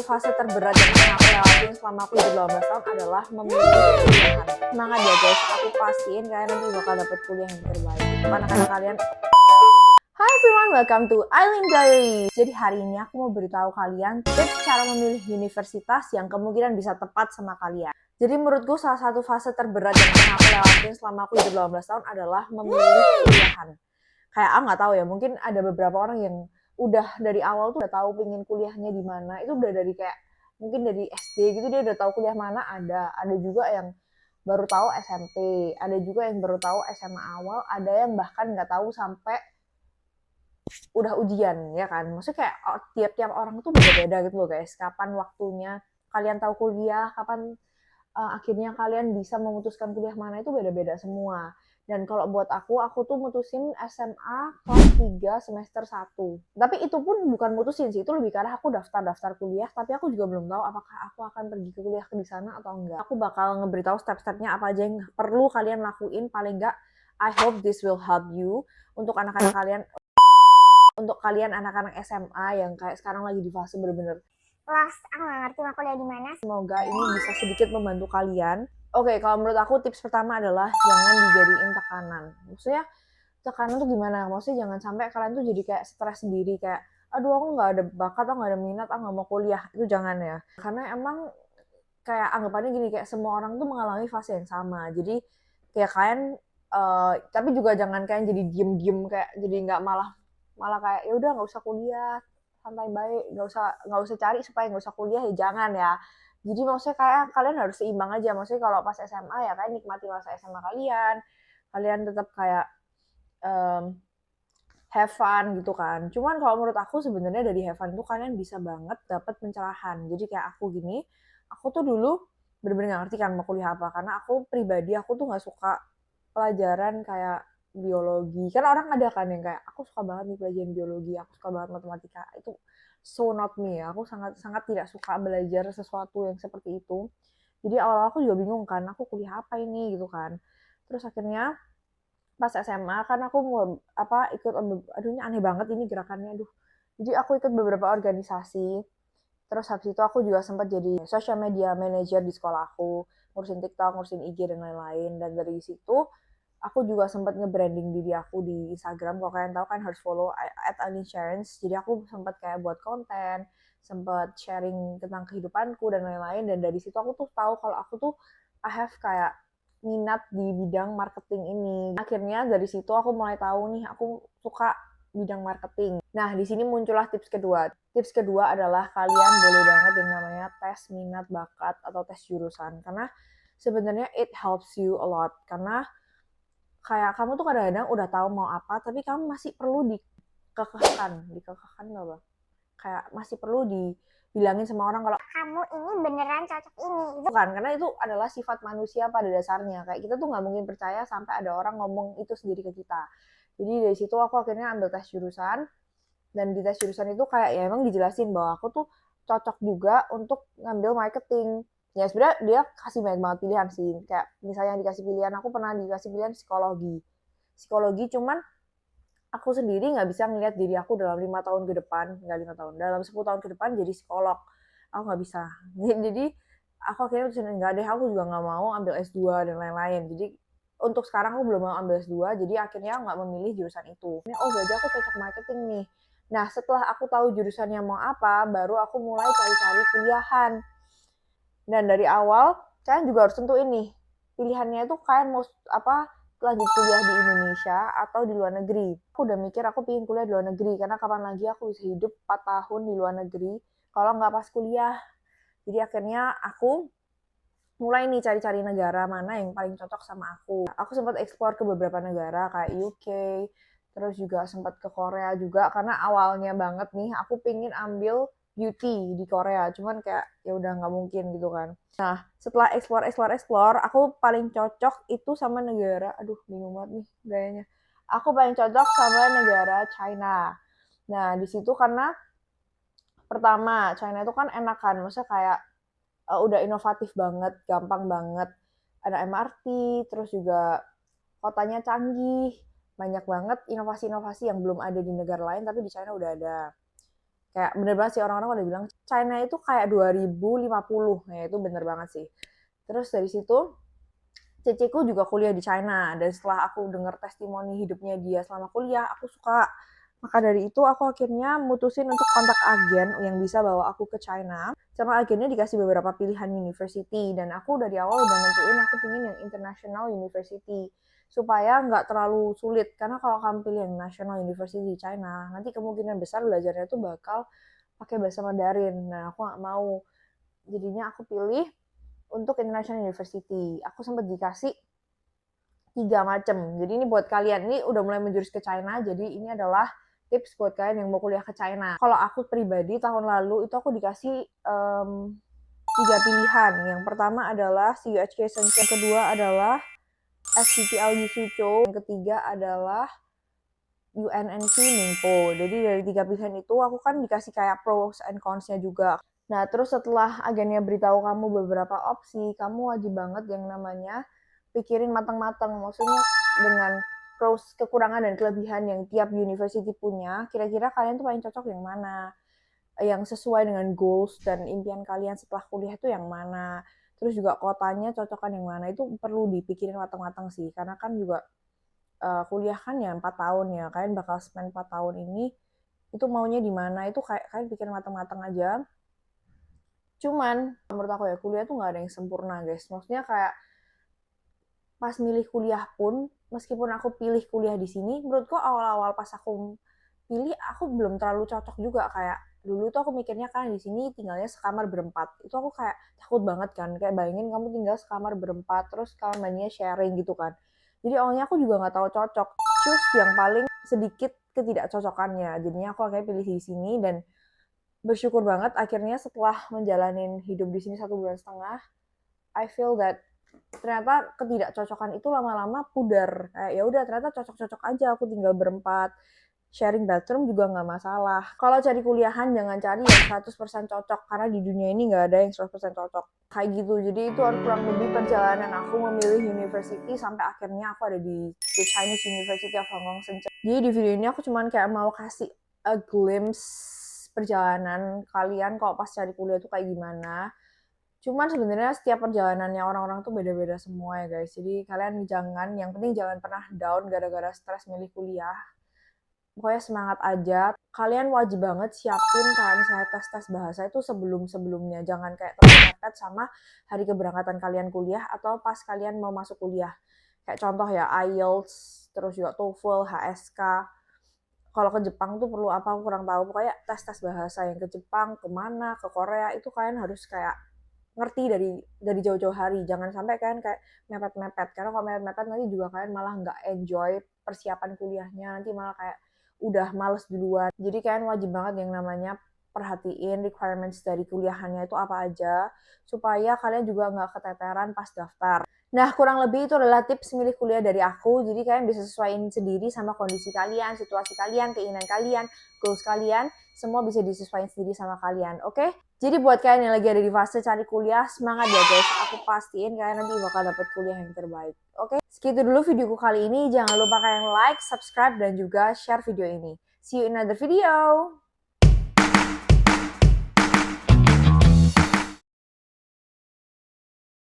Fase terberat yang pernah aku lewatin selama aku hidup 18 tahun adalah memilih kuliahan. Semangat ya guys, aku pastiin kalian nanti bakal dapet kuliah yang terbaik. Anak-anak kalian. Hi everyone, welcome to Eileen Diaries. Jadi hari ini aku mau beritahu kalian tips cara memilih universitas yang kemungkinan bisa tepat sama kalian. Jadi menurutku salah satu fase terberat yang pernah aku lewatin selama aku hidup 18 tahun adalah memilih kuliahan. Kayak aku nggak tahu ya, mungkin ada beberapa orang yang udah dari awal tuh udah tahu pengen kuliahnya di mana. Itu udah dari kayak mungkin dari SD gitu dia udah tahu kuliah mana ada juga yang baru tahu SMP, ada juga yang baru tahu SMA awal, ada yang bahkan nggak tahu sampai udah ujian ya kan. Maksudnya kayak tiap-tiap orang tuh beda-beda gitu loh guys. Kapan waktunya kalian tahu kuliah, kapan akhirnya kalian bisa memutuskan kuliah mana itu beda-beda semua. Dan kalau buat aku tuh mutusin SMA kelas 3 semester 1. Tapi itu pun bukan mutusin sih, itu lebih karena aku daftar kuliah, tapi aku juga belum tahu apakah aku akan pergi ke kuliah di sana atau enggak. Aku bakal ngeberitahu step-stepnya apa aja yang perlu kalian lakuin, paling enggak I hope this will help you untuk anak-anak kalian, untuk kalian anak-anak SMA yang kayak sekarang lagi di fase bener-bener lost, aku nggak ngerti mau kuliah di mana. Semoga ini bisa sedikit membantu kalian. Oke, kalau menurut aku tips pertama adalah jangan dijadiin tekanan. Maksudnya tekanan tuh gimana? Maksudnya jangan sampai kalian tuh jadi kayak stres sendiri kayak, aduh aku nggak ada bakat, aku nggak ada minat, aku nggak mau kuliah. Itu jangan ya. Karena emang kayak anggapannya gini, kayak semua orang tuh mengalami fase yang sama. Jadi kayak kalian, tapi juga jangan kalian jadi diem-diem kayak jadi nggak malah malah kayak ya udah nggak usah kuliah, santai baik, nggak usah cari supaya nggak usah kuliah, ya jangan ya. Jadi maksudnya kayak kalian harus seimbang aja. Maksudnya kalau pas SMA ya kalian nikmati masa SMA kalian, kalian tetap kayak um, have fun gitu kan. Cuman kalau menurut aku sebenarnya dari have fun itu kalian bisa banget dapat pencerahan. Jadi kayak aku gini, aku tuh dulu bener-bener gak ngerti kan mau kuliah apa, karena aku pribadi aku tuh nggak suka pelajaran kayak biologi. Kan orang ada kan yang kayak aku suka banget nih pelajaran biologi, aku suka banget matematika. Itu so not me ya. Aku sangat sangat tidak suka belajar sesuatu yang seperti itu. Jadi awal-awal aku juga bingung kan, aku kuliah apa ini gitu kan. Terus akhirnya pas SMA kan aku mau ikut, aduh ini aneh banget ini gerakannya, aduh. Jadi aku ikut beberapa organisasi. Terus habis itu aku juga sempat jadi social media manager di sekolahku, ngurusin TikTok, ngurusin IG dan lain-lain. Dan dari situ aku juga sempat nge-branding diri aku di Instagram. Kalau kalian tahu kan harus follow @alinsurance. Jadi aku sempat kayak buat konten, sempat sharing tentang kehidupanku dan lain-lain. Dan dari situ aku tuh tahu kalau aku tuh I have kayak minat di bidang marketing ini. Akhirnya dari situ aku mulai tahu nih aku suka bidang marketing. Nah, di sini muncullah tips kedua. Tips kedua adalah kalian boleh banget yang namanya tes minat bakat atau tes jurusan. Karena sebenarnya it helps you a lot. Karena kayak kamu tuh kadang-kadang udah tahu mau apa, tapi kamu masih perlu dikekehkan nggak bang? Kayak masih perlu dibilangin sama orang kalau Kamu ini beneran cocok ini. bukan, karena itu adalah sifat manusia pada dasarnya. Kayak kita tuh nggak mungkin percaya sampai ada orang ngomong itu sendiri ke kita. Jadi dari situ aku akhirnya ambil tes jurusan, dan di tes jurusan itu kayak ya emang dijelasin bahwa aku tuh cocok juga untuk ngambil marketing. Ya sebenarnya dia kasih banyak banget pilihan sih. Kayak misalnya dikasih pilihan, aku pernah dikasih pilihan psikologi. Psikologi cuman aku sendiri nggak bisa ngelihat diri aku dalam 5 tahun ke depan, nggak 5 tahun, dalam 10 tahun ke depan jadi psikolog. Aku nggak bisa. Jadi aku akhirnya misalnya nggak deh, aku juga nggak mau ambil S2 dan lain-lain. Jadi untuk sekarang aku belum mau ambil S2, jadi akhirnya nggak memilih jurusan itu. Oh berarti aku cocok marketing nih. Nah setelah aku tahu jurusannya mau apa, baru aku mulai cari-cari kuliahan. Dan dari awal kalian juga harus tentuin nih pilihannya itu kalian mau lanjut kuliah di Indonesia atau di luar negeri. Aku udah mikir aku pengen kuliah di luar negeri karena kapan lagi aku bisa hidup 4 tahun di luar negeri kalau nggak pas kuliah. Jadi akhirnya aku mulai nih cari-cari negara mana yang paling cocok sama aku. Aku sempat explore ke beberapa negara kayak UK, terus juga sempat ke Korea juga karena awalnya banget nih aku pengen ambil beauty di Korea, cuman kayak ya udah nggak mungkin gitu kan. Nah setelah explore, aku paling cocok itu sama negara, aduh bingung banget nih gayanya. Aku paling cocok sama negara China. Nah di situ karena pertama China itu kan enakan, maksudnya kayak udah inovatif banget, gampang banget. Ada MRT, terus juga kotanya canggih, banyak banget inovasi-inovasi yang belum ada di negara lain, tapi di China udah ada. Kayak bener banget sih orang-orang udah bilang China itu kayak 2050. Ya itu bener banget sih. Terus dari situ ceceku juga kuliah di China, dan setelah aku dengar testimoni hidupnya dia selama kuliah, aku suka. Maka dari itu aku akhirnya mutusin untuk kontak agen yang bisa bawa aku ke China. Sama agennya dikasih beberapa pilihan university, dan aku dari awal udah nentuin aku pengen yang international university supaya nggak terlalu sulit, karena kalau kamu pilih yang national university di China nanti kemungkinan besar belajarnya tuh bakal pakai bahasa Mandarin. Nah aku nggak mau, jadinya aku pilih untuk international university. Aku sempat dikasih 3 macam. Jadi ini buat kalian, ini udah mulai menjurus ke China, jadi ini adalah tips buat kalian yang mau kuliah ke China. Kalau aku pribadi tahun lalu itu aku dikasih 3 pilihan. Yang pertama adalah CUHK Shenzhen, yang kedua adalah SCTLU Suzhou, yang ketiga adalah UNNC Ningpo. Jadi dari 3 pilihan itu aku kan dikasih kayak pros and cons-nya juga. Nah, terus setelah agennya beritahu kamu beberapa opsi, kamu wajib banget yang namanya pikirin matang-matang. Maksudnya dengan pros, kekurangan, dan kelebihan yang tiap university punya, kira-kira kalian tuh paling cocok yang mana? Yang sesuai dengan goals dan impian kalian setelah kuliah itu yang mana? Terus juga kotanya cocokan yang mana? Itu perlu dipikirin matang-matang sih. Karena kan juga kuliah kan ya 4 tahun ya. Kalian bakal spend 4 tahun ini, itu maunya di mana? Itu kayak kalian pikirin matang-matang aja. Cuman menurut aku ya kuliah tuh nggak ada yang sempurna guys. Maksudnya kayak pas milih kuliah pun, meskipun aku pilih kuliah di sini, menurutku awal-awal pas aku pilih aku belum terlalu cocok juga. Kayak dulu tuh aku mikirnya kan di sini tinggalnya sekamar berempat. Itu aku kayak takut banget kan. Kayak bayangin kamu tinggal sekamar berempat, terus kamar mandinya sharing gitu kan. Jadi awalnya aku juga nggak terlalu cocok. Choose yang paling sedikit ketidakcocokannya. Jadinya aku akhirnya pilih di sini, dan bersyukur banget akhirnya setelah menjalani hidup di sini 1,5 bulan, I feel that ternyata ketidakcocokan itu lama-lama pudar. Kayak ya udah ternyata cocok-cocok aja, aku tinggal berempat, sharing bathroom juga nggak masalah. Kalau cari kuliahan jangan cari yang 100% cocok, karena di dunia ini nggak ada yang 100% cocok. Kayak gitu. Jadi itu kurang lebih perjalanan aku memilih university sampai akhirnya aku ada di The Chinese University of Hong Kong Shenzhen. Jadi di video ini aku cuman kayak mau kasih a glimpse perjalanan kalian kalau pas cari kuliah itu kayak gimana. Cuman sebenarnya setiap perjalanannya orang-orang tuh beda-beda semua ya guys. Jadi kalian yang penting jangan pernah down gara-gara stres milih kuliah. Pokoknya semangat aja. Kalian wajib banget siapin kayak misalnya tes-tes bahasa itu sebelum-sebelumnya. Jangan kayak terlalu mepet sama hari keberangkatan kalian kuliah atau pas kalian mau masuk kuliah. Kayak contoh ya IELTS, terus juga TOEFL, HSK. Kalau ke Jepang tuh perlu apa aku kurang tahu. Pokoknya tes-tes bahasa yang ke Jepang, kemana, ke Korea itu kalian harus kayak ngerti dari jauh-jauh hari. Jangan sampai kalian kayak mepet-mepet, karena kalau mepet-mepet nanti juga kalian malah nggak enjoy persiapan kuliahnya, nanti malah kayak udah males duluan. Jadi kalian wajib banget yang namanya perhatiin requirements dari kuliahannya itu apa aja, supaya kalian juga nggak keteteran pas daftar. Nah, kurang lebih itu adalah tips milih kuliah dari aku. Jadi kalian bisa sesuaiin sendiri sama kondisi kalian, situasi kalian, keinginan kalian, goals kalian. Semua bisa disesuaikan sendiri sama kalian, oke? Jadi buat kalian yang lagi ada di fase cari kuliah, semangat ya guys. Aku pastiin kalian nanti bakal dapet kuliah yang terbaik, oke? Segitu dulu videoku kali ini. Jangan lupa kalian like, subscribe, dan juga share video ini. See you in another video.